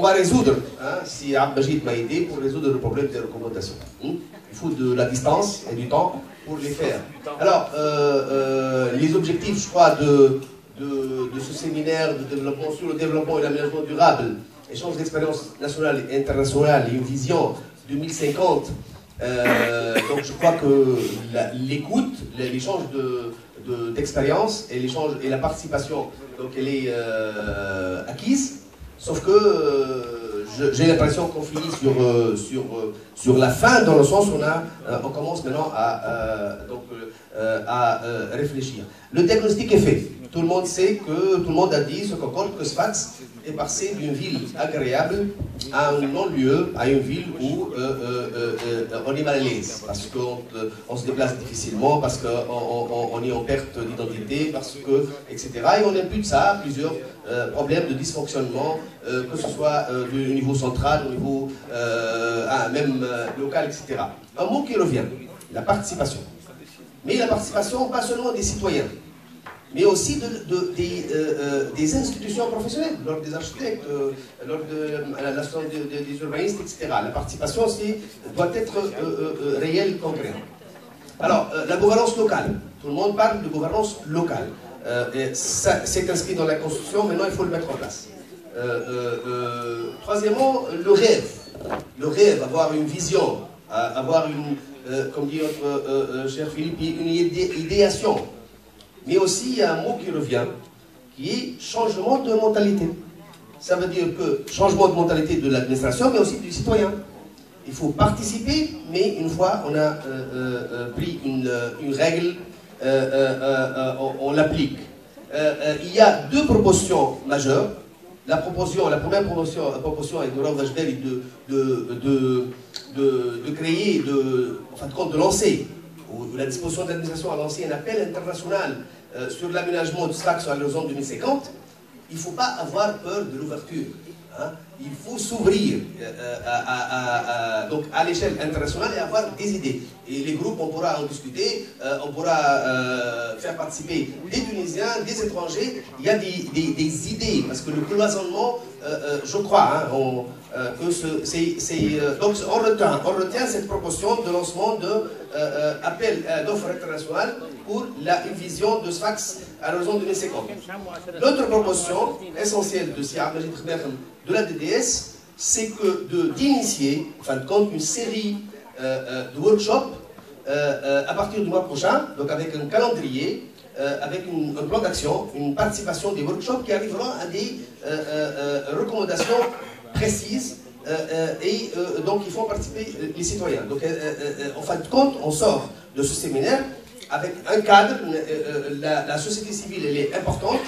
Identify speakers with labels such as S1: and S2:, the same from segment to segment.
S1: va résoudre, hein, si Abdajid m'a aidé, pour résoudre le problème des recommandations. Il faut de la distance et du temps pour les faire. Alors, les objectifs, je crois, de ce séminaire de développement sur le développement et l'aménagement durable, échange d'expériences nationales et internationales et une vision 2050. Donc je crois que l'écoute, l'échange d'expériences et l'échange et la participation, donc elle est acquise. Sauf que j'ai l'impression qu'on finit sur la fin, dans le sens où on commence maintenant à réfléchir. Le diagnostic est fait. Tout le monde sait que, tout le monde a dit, se concorde que Sfax est passé d'une ville agréable à un non-lieu, à une ville où on est mal à l'aise, parce qu'on se déplace difficilement, parce qu'on est en perte d'identité, parce que, etc. Et on impute ça à plusieurs problèmes de dysfonctionnement, que ce soit du niveau central, au niveau même local, etc. Un mot qui revient, la participation. Mais la participation, pas seulement des citoyens, mais aussi des institutions professionnelles, lors des architectes, lors de l'association des urbanistes, etc. La participation doit être réelle, concrète. Alors, la gouvernance locale. Tout le monde parle de gouvernance locale. C'est inscrit dans la Constitution, maintenant il faut le mettre en place. Troisièmement, le rêve. Le rêve, avoir une vision, avoir comme dit notre cher Philippe, une idéation. Mais aussi, il y a un mot qui revient, qui est changement de mentalité. Ça veut dire que changement de mentalité de l'administration, mais aussi du citoyen. Il faut participer, mais une fois on a pris une règle, on l'applique. Il y a deux propositions majeures. La première proposition est de Raouf Ajdari de créer, de lancer, ou la disposition de l'administration a lancé un appel international sur l'aménagement du Sfax à l'horizon 2050. Il ne faut pas avoir peur de l'ouverture. Hein. Il faut s'ouvrir donc à l'échelle internationale et avoir des idées. Et les groupes, on pourra en discuter, on pourra faire participer des Tunisiens, des étrangers. Il y a des idées, parce que le cloisonnement, je crois, hein, donc on retient cette proposition de lancement d'appel d'offres internationales pour une vision de Sfax à l'horizon 2050. L'autre proposition essentielle de Sia Abdajid Khmerhem de la DDS, c'est d'initier, en fin de compte, une série de workshops à partir du mois prochain, donc avec un calendrier, avec un plan d'action, une participation des workshops qui arriveront à des recommandations précises et donc il faut participer les citoyens. Donc en fin de compte, on sort de ce séminaire avec un cadre. La société civile, elle est importante,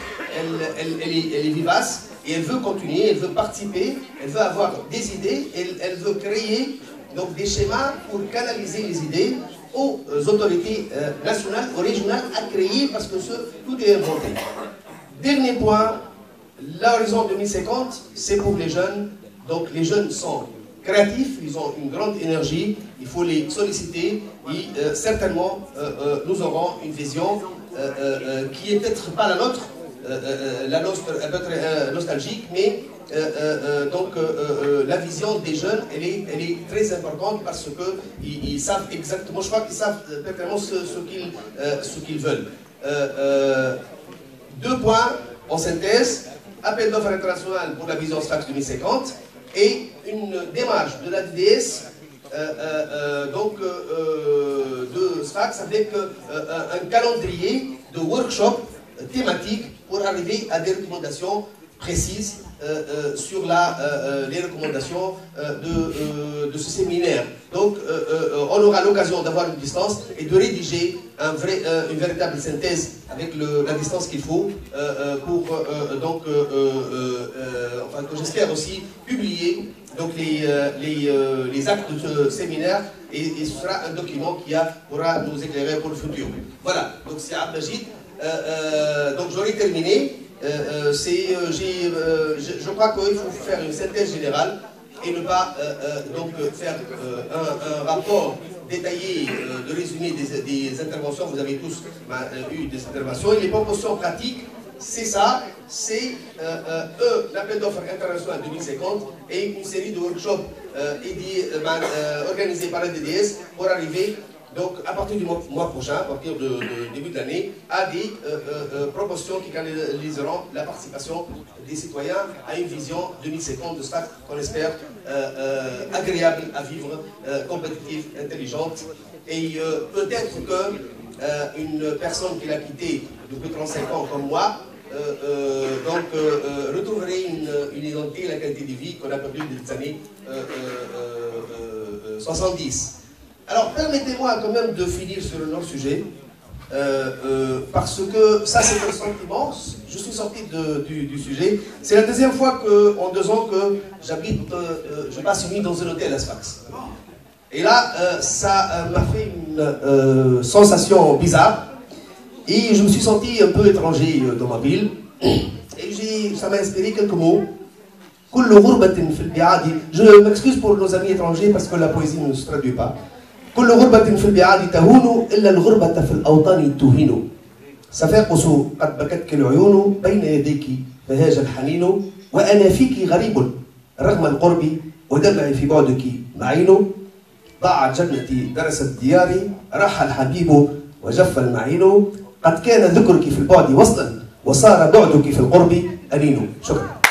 S1: elle est vivace, et elle veut continuer, elle veut participer, elle veut avoir des idées, elle veut créer donc des schémas pour canaliser les idées aux autorités nationales, aux régionales à créer, parce que tout est inventé. Dernier point, l'horizon 2050, c'est pour les jeunes. Donc les jeunes sont créatifs, ils ont une grande énergie, il faut les solliciter et certainement nous aurons une vision qui est peut-être pas la nôtre, la nôtre est peut-être nostalgique, mais la vision des jeunes, elle est très importante parce qu'ils savent exactement, je crois qu'ils savent perfectement ce qu'ils veulent. Deux points en synthèse, appel d'offres international pour la vision Sfax 2050 et une démarche de la DDS de Sfax avec un calendrier de workshops thématiques pour arriver à des recommandations précises sur les recommandations de ce séminaire. Donc on aura l'occasion d'avoir une distance et de rédiger une véritable synthèse avec la distance qu'il faut pour enfin, que j'espère aussi publier donc les actes de ce séminaire et ce sera un document qui pourra nous éclairer pour le futur. Voilà, donc c'est Abdajid. Donc j'aurais terminé. Je crois qu'il faut faire une synthèse générale et ne pas faire un rapport détaillé de résumé des interventions. Vous avez tous eu des interventions et les propositions pratiques c'est ça, c'est l'appel d'offres international 2050 et une série de workshops organisés par la DDS pour arriver, donc à partir du mois prochain, à partir du début de l'année, à des propositions qui canaliseront la participation des citoyens à une vision 2050 de SFAC qu'on espère agréable à vivre, compétitive, intelligente. Et peut-être qu'une personne qui l'a quitté depuis 35 ans comme moi, retrouverait une identité et la qualité de vie qu'on a perdue depuis les années 70. Alors permettez-moi quand même de finir sur un autre sujet, parce que ça c'est un sentiment, je suis sorti du sujet. C'est la deuxième fois en 2 ans que je passe une nuit dans un hôtel à Sfax. Et là, ça m'a fait une sensation bizarre. Et je me suis senti un peu étranger dans ma ville. Et ça m'a inspiré quelques mots. Je m'excuse pour nos amis étrangers parce que la poésie ne se traduit pas. كل غربة في البعاد تهون إلا الغربة في الأوطان تهين سفاقس قد بكتك العيون بين يديك فهاج الحنين وأنا فيك غريب رغم القرب ودمعي في بعدك معين ضاعت جنتي درست دياري راح الحبيب وجف المعين قد كان ذكرك في البعد وصلا وصار بعدك في القرب أنين. شكرا.